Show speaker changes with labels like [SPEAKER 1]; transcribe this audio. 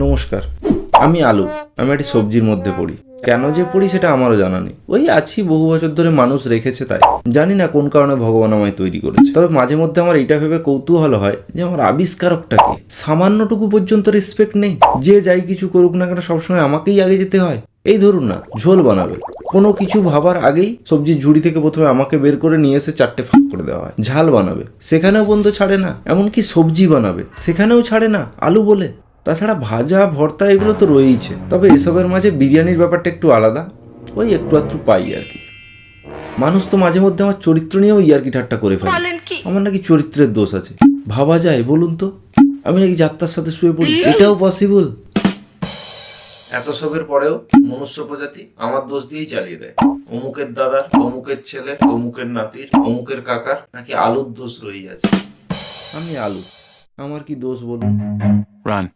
[SPEAKER 1] নমস্কার, আমি আলু। আমি একটি সবজির মধ্যে পড়ি। কেন যে পড়ি সেটা আমারও জানা নেই। ওই আছি, বহু বছর ধরে মানুষ রেখেছে, তাই জানি না কোন কারণে ভগবান আমায় তৈরি করেছে। তবে মাঝে মধ্যে আমার এইটা ভেবে কৌতূহল হয় যে আমার আবিষ্কারকটাকে সামান্যটুকু পর্যন্ত রেসপেক্ট নেই। যে যাই কিছু করুক না কেন সবসময় আমাকেই আগে যেতে হয়। এই ধরুন না, ঝোল বানাবে, কোনো কিছু ভাবার আগেই সবজির ঝুড়ি থেকে প্রথমে আমাকে বের করে নিয়ে এসে 4টে ভাগ করে দেওয়া হয়। ঝাল বানাবে, সেখানেও বন্ধু ছাড়ে না। এমনকি সবজি বানাবে, সেখানেও ছাড়ে না, আলু বলে। তাছাড়া ভাজা ভর্তা এগুলো তো রয়েইছে। তবে এসবের মাঝে বিরিয়ানির ব্যাপারটা একটু আলাদা, ওই একটু আধটু পাই আর কি। মানুষ তো মাঝে মধ্যে আমার চরিত্র নিয়েও ইয়ার্কি ঠাট্টা করে ফেলে। আমার নাকি চরিত্রের দোষ আছে। ভাবা যায় বলুন তো, আমি নাকি যাত্রার সাথে শুয়ে পড়ি? এটাও পসিবল? এত সবের পরেও মনুষ্য প্রজাতি আমার দোষ দিয়েই চালিয়ে দেয়। অমুকের দাদার, অমুকের ছেলের, অমুকের নাতির, অমুকের কাকার নাকি আলুর দোষ রয়েই আছে। আমি আলু, আমার কি দোষ বলুন?
[SPEAKER 2] Run.